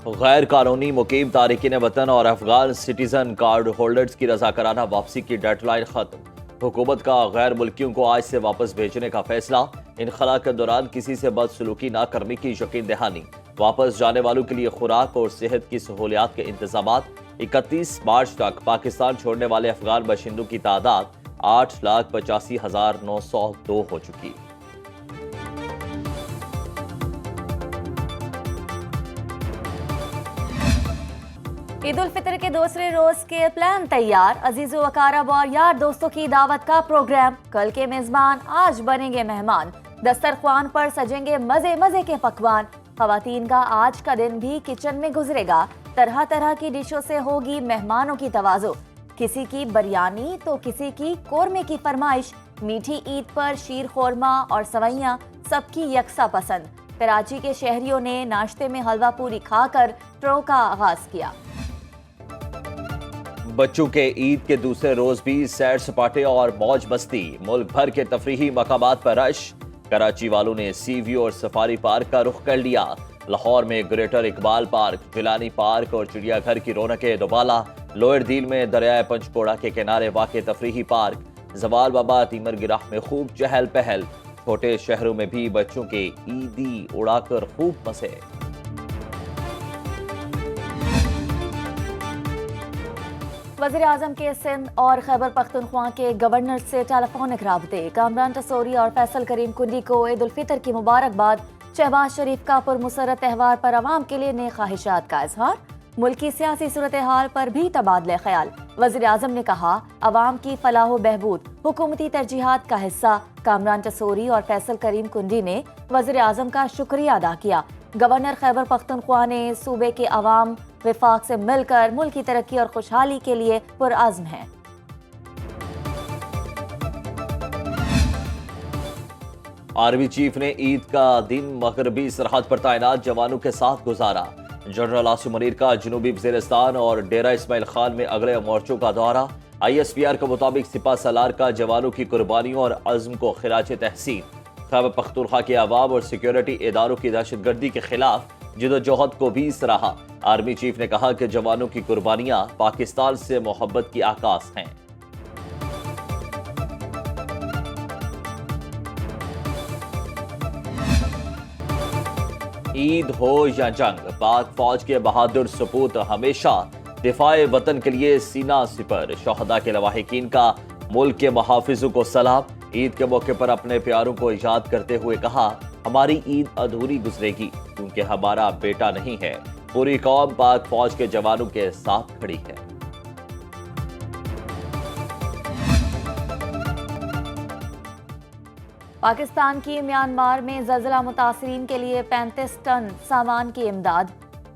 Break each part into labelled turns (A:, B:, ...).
A: غیر قانونی مقیم تارکین وطن اور افغان سٹیزن کارڈ ہولڈرز کی رضاکارانہ واپسی کی ڈیڈ لائن ختم۔ حکومت کا غیر ملکیوں کو آج سے واپس بھیجنے کا فیصلہ۔ انخلا کے دوران کسی سے بدسلوکی نہ کرنے کی یقین دہانی۔ واپس جانے والوں کے لیے خوراک اور صحت کی سہولیات کے انتظامات۔ 31 مارچ تک پاکستان چھوڑنے والے افغان باشندوں کی تعداد 8,85,902 ہو چکی۔
B: عید الفطر کے دوسرے روز کے پلان تیار۔ عزیز و اقارب اور یار دوستوں کی دعوت کا پروگرام۔ کل کے میزبان آج بنیں گے مہمان۔ دسترخوان پر سجیں گے مزے مزے کے پکوان۔ خواتین کا آج کا دن بھی کچن میں گزرے گا۔ طرح طرح کی ڈشوں سے ہوگی مہمانوں کی توازو۔ کسی کی بریانی تو کسی کی قورمے کی فرمائش۔ میٹھی عید پر شیر خورما اور سوئیاں سب کی یکساں پسند۔ کراچی کے شہریوں نے ناشتے میں حلوہ پوری کھا کر ٹرو کا آغاز کیا۔
A: بچوں کے عید کے دوسرے روز بھی سیر سپاٹے اور موج مستی۔ ملک بھر کے تفریحی مقامات پر رش۔ کراچی والوں نے سی ویو اور سفاری پارک کا رخ کر لیا۔ لاہور میں greater Iqbal park, Jilani park اور چڑیا گھر کی رونقیں دوبالا۔ لوئر دیل میں دریائے پنچکوڑا کے کنارے واقع تفریحی پارک۔ زوال بابا تیمر گراہ میں خوب چہل پہل۔ چھوٹے شہروں میں بھی بچوں کے عیدی اڑا کر خوب مزے۔
B: وزیراعظم کے سندھ اور خیبر پختونخوا کے گورنر سے ٹیلیفونک رابطے۔ کامران ٹسوری اور فیصل کریم کنڈی کو عید الفطر کی مبارکباد۔ شہباز شریف کا پرمسرت تہوار پر عوام کے لیے نیک خواہشات کا اظہار۔ ملکی سیاسی صورتحال پر بھی تبادلہ خیال۔ وزیراعظم نے کہا عوام کی فلاح و بہبود حکومتی ترجیحات کا حصہ۔ کامران ٹسوری اور فیصل کریم کنڈی نے وزیراعظم کا شکریہ ادا کیا۔ گورنر خیبر پختونخوا نے صوبے کے عوام وفاق سے مل کر ملک کی ترقی اور خوشحالی کے لیے پرعزم ہیں۔
A: آرمی چیف نے عید کا دن مغربی سرحد پر تعینات جوانوں کے ساتھ گزارا۔ جنرل عاصم منیر کا جنوبی وزیرستان اور ڈیرہ اسماعیل خان میں اگلے مورچوں کا دورہ۔ ISPR کے مطابق سپہ سالار کا جوانوں کی قربانیوں اور عزم کو خراج تحسین۔ خیبر پختونخوا کے عوام اور سیکیورٹی اداروں کی دہشت گردی کے خلاف جدوجہد کو بھی سراہا۔ آرمی چیف نے کہا کہ جوانوں کی قربانیاں پاکستان سے محبت کی عکاس ہیں۔ عید ہو یا جنگ، پاک فوج کے بہادر سپوت ہمیشہ دفاع وطن کے لیے سینہ سپر۔ شہداء کے لواحقین کا ملک کے محافظوں کو سلام۔ عید کے موقع پر اپنے پیاروں کو یاد کرتے ہوئے کہا ہماری عید ادھوری گزرے گی کیونکہ ہمارا بیٹا نہیں ہے۔ پوری قوم پاک فوج کے جوانوں کے ساتھ کھڑی ہے۔
B: پاکستان کی میانمار میں زلزلہ متاثرین کے لیے 35 ٹن سامان کی امداد۔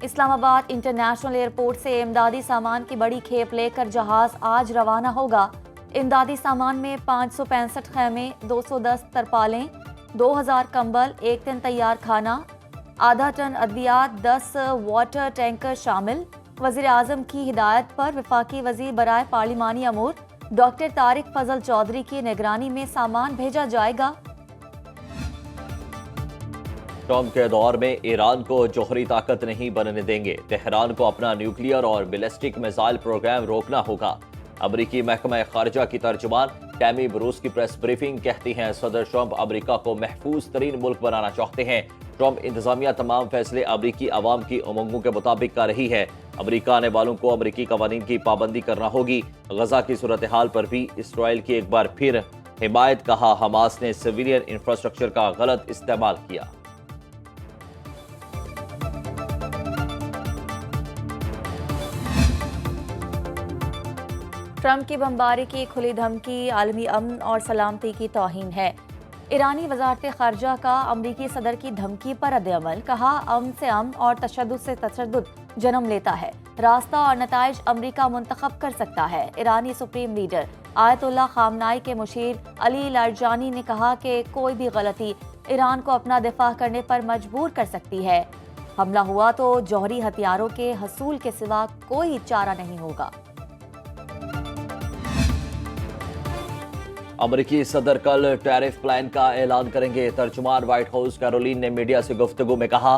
B: اسلام آباد انٹرنیشنل ایئرپورٹ سے امدادی سامان کی بڑی کھیپ لے کر جہاز آج روانہ ہوگا۔ امدادی سامان میں 565 خیمے، 210 ترپالیں، 2000 کمبل، 1 ٹن تیار کھانا، آدھا ٹن ادویات، 10 واٹر ٹینکر شامل۔ وزیر اعظم کی ہدایت پر وفاقی وزیر برائے پارلیمانی امور ڈاکٹر طارق فضل چودھری کی نگرانی میں سامان بھیجا جائے گا۔
A: ٹرمپ کے دور میں ایران کو جوہری طاقت نہیں بننے دیں گے۔ تہران کو اپنا نیوکلیئر اور بیلسٹک میزائل پروگرام روکنا ہوگا۔ امریکی محکمہ خارجہ کی ترجمان ٹیمی بروس کی پریس بریفنگ کہتی ہیں صدر ٹرمپ امریکہ کو محفوظ ترین ملک بنانا چاہتے ہیں۔ ٹرمپ انتظامیہ تمام فیصلے امریکی عوام کی امنگوں کے مطابق کر رہی ہے۔ امریکہ آنے والوں کو امریکی قوانین کی پابندی کرنا ہوگی۔ غزہ کی صورتحال پر بھی اسرائیل کی ایک بار پھر حمایت، کہا حماس نے سویلین انفراسٹرکچر کا غلط استعمال کیا۔
B: ٹرمپ کی بمباری کی کھلی دھمکی عالمی امن اور سلامتی کی توہین ہے۔ ایرانی وزارت خارجہ کا امریکی صدر کی دھمکی پر رد عمل، کہا امن سے امن اور تشدد سے تشدد جنم لیتا ہے۔ راستہ اور نتائج امریکہ منتخب کر سکتا ہے۔ ایرانی سپریم لیڈر آیت اللہ خامنائی کے مشیر علی لاریجانی نے کہا کہ کوئی بھی غلطی ایران کو اپنا دفاع کرنے پر مجبور کر سکتی ہے۔ حملہ ہوا تو جوہری ہتھیاروں کے حصول کے سوا کوئی چارہ نہیں ہوگا۔
A: امریکی صدر کل ٹیرف پلان کا اعلان کریں گے۔ ترجمان وائٹ ہاؤس کیرولین نے میڈیا سے گفتگو میں کہا